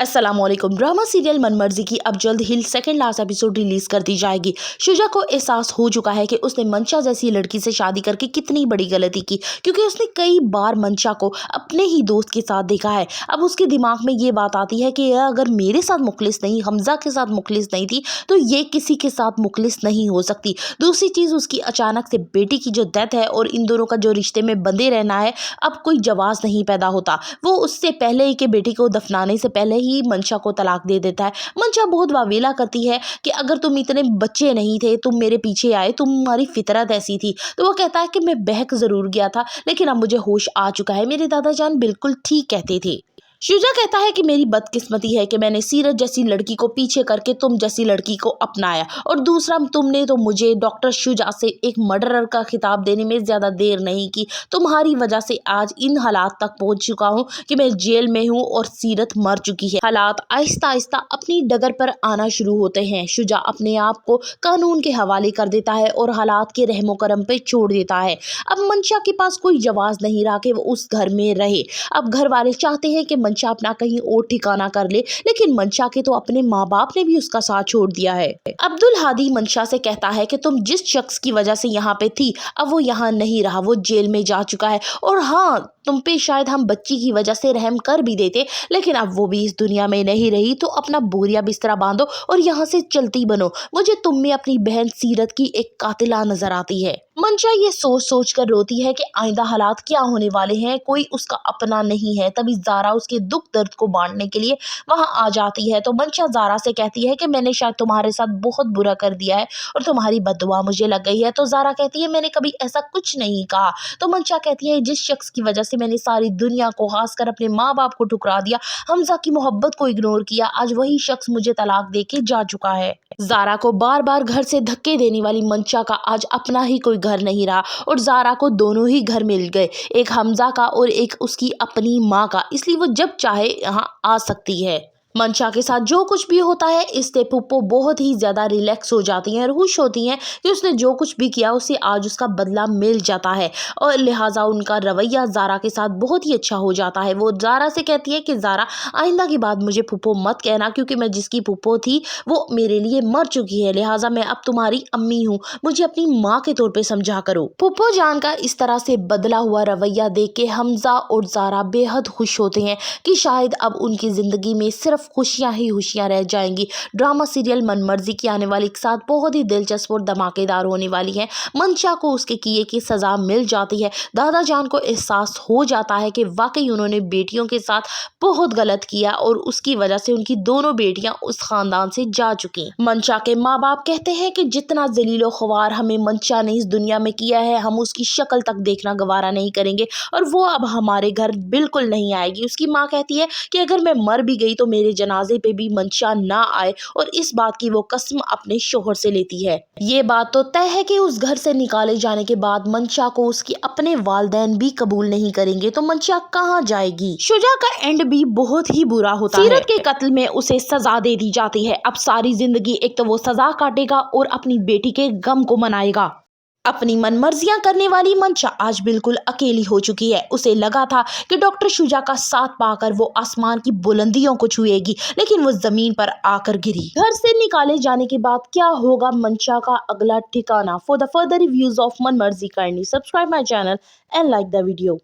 अस्सलामुअलैकुम। Drama serial मनमर्जी की अब जल्द ही सेकंड लास्ट एपिसोड रिलीज कर दी जाएगी। शुजा को एहसास हो चुका है कि उसने मंशा जैसी लड़की से शादी करके कितनी बड़ी गलती की, क्योंकि उसने कई बार मंशा को अपने ही दोस्त के साथ देखा है। अब उसके दिमाग में ये बात आती है कि अगर मेरे साथ मुखलिस नहीं, हमजा के साथ मुखलिस नहीं थी, तो ये किसी के साथ मुखलिस नहीं हो सकती। दूसरी चीज, उसकी अचानक से बेटी की जो डेथ है और इन दोनों का जो रिश्ते में बंधे रहना है, अब कोई जवाब नहीं पैदा होता। वो उससे पहले ही कि बेटी को दफनाने से पहले ही मंशा को तलाक दे देता है। मंशा बहुत वावेला करती है कि अगर तुम इतने बच्चे नहीं थे, तुम मेरे पीछे आए, तुम्हारी फितरत ऐसी थी। तो वो कहता है कि मैं बहक जरूर गया था, लेकिन अब मुझे होश आ चुका है। मेरे दादा जान बिल्कुल ठीक कहते थे। शुजा कहता है कि मेरी बदकिस्मती है कि मैंने सीरत जैसी लड़की को पीछे करके तुम जैसी लड़की को अपनाया, और दूसरा, तुमने तो मुझे डॉक्टर शुजा से एक मर्डरर का खिताब देने में ज्यादा देर नहीं की। तुम्हारी वजह से आज इन हालात तक पहुंच चुका हूं कि मैं जेल में हूं और सीरत मर चुकी है। हालात आहिस्ता आहिस्ता अपनी डगर पर आना शुरू होते हैं। शुजा अपने आप को कानून के हवाले कर देता है और हालात के रहमो करम पे छोड़ देता है। अब मंशा के पास कोई जवाब नहीं रहा कि वो उस घर में रहे। अब घर वाले चाहते हैं कि मंशा अपना कहीं और ठिकाना कर ले, लेकिन मंशा के तो अपने माँ बाप ने भी उसका साथ छोड़ दिया है। अब्दुल हादी मंशा से कहता है कि तुम जिस शख्स की वजह से यहाँ पे थी, अब वो यहाँ नहीं रहा, वो जेल में जा चुका है। और हाँ, तुम पे शायद हम बच्ची की वजह से रहम कर भी देते, लेकिन अब वो भी इस दुनिया में नहीं रही, तो अपना बोरिया बिस्तरा बांधो और यहाँ से चलती बनो। मुझे तुम में अपनी बहन सीरत की एक कातिला नजर आती है। मंशा ये सोच सोच कर रोती है कि आइंदा हालात क्या होने वाले हैं, कोई उसका अपना नहीं है। तभी ज़ारा उसके दुख दर्द को बांटने के लिए वहां आ जाती है। तो मंशा ज़ारा से कहती है कि मैंने शायद तुम्हारे साथ बहुत बुरा कर दिया है और तुम्हारी बददुआ मुझे लग गई है। तो ज़ारा कहती है मैंने कभी ऐसा कुछ नहीं कहा। तो मंशा कहती है जिस शख्स की वजह से मैंने सारी दुनिया को, खासकर अपने माँ बाप को ठुकरा दिया, हमजा की मोहब्बत को इग्नोर किया, आज वही शख्स मुझे तलाक दे के जा चुका है। ज़ारा को बार बार घर से धक्के देने वाली मंशा का आज अपना ही कोई घर नहीं रहा, और ज़ारा को दोनों ही घर मिल गए, एक हमजा का और एक उसकी अपनी माँ का। इसलिए वो जब चाहे यहाँ आ सकती है। मंशा के साथ जो कुछ भी होता है, इससे पुप्पो बहुत ही ज्यादा रिलैक्स हो जाती हैं और खुश होती हैं कि उसने जो कुछ भी किया उसे आज उसका बदला मिल जाता है, और लिहाजा उनका रवैया ज़ारा के साथ बहुत ही अच्छा हो जाता है। वो ज़ारा से कहती है कि ज़ारा, आइंदा की बात मुझे पुप्पो मत कहना, क्योंकि मैं जिसकी पुप्पो थी वो मेरे लिए मर चुकी है, लिहाजा मैं अब तुम्हारी अम्मी हूँ, मुझे अपनी माँ के तौर पे समझा करो। पुप्पो जान का इस तरह से बदला हुआ रवैया देख के हमजा और ज़ारा बेहद खुश होते हैं कि शायद अब उनकी जिंदगी में सिर्फ खुशियां ही खुशियां रह जाएंगी। ड्रामा सीरियल मनमर्जी की आने वाली के साथ बहुत ही दिलचस्प और धमाकेदार होने वाली है। मंशा को उसके किए की सजा मिल जाती है। दादा जान को एहसास हो जाता है कि वाकई उन्होंने बेटियों के साथ बहुत गलत किया और उसकी वजह से उनकी दोनों बेटियां उस खानदान से जा चुकी। मंशा के माँ बाप कहते हैं कि जितना जलीलो ख्वार हमें मंशा ने इस दुनिया में किया है, हम उसकी शक्ल तक देखना गवारा नहीं करेंगे, और वो अब हमारे घर बिल्कुल नहीं आएगी। उसकी माँ कहती है कि अगर मैं मर भी गई तो मेरे जनाजे पे भी मंशा ना आए, और इस बात की वो कसम अपने शोहर से लेती है। ये बात तो तय है कि उस घर से निकाले जाने के बाद मंशा को उसके अपने वालिदैन भी कबूल नहीं करेंगे, तो मंशा कहाँ जाएगी। शुजा का एंड भी बहुत ही बुरा होता है। सीरत के कत्ल में उसे सजा दे दी जाती है। अब सारी जिंदगी एक तो वो सजा काटेगा और अपनी बेटी के गम को मनाएगा। अपनी मनमर्जियां करने वाली मंशा आज बिल्कुल अकेली हो चुकी है। उसे लगा था कि डॉक्टर शुजा का साथ पाकर वो आसमान की बुलंदियों को छुएगी, लेकिन वो जमीन पर आकर गिरी। घर से निकाले जाने के बाद क्या होगा मंशा का अगला ठिकाना? For the further reviews of Manmarzi, kindly subscribe my channel and like the video.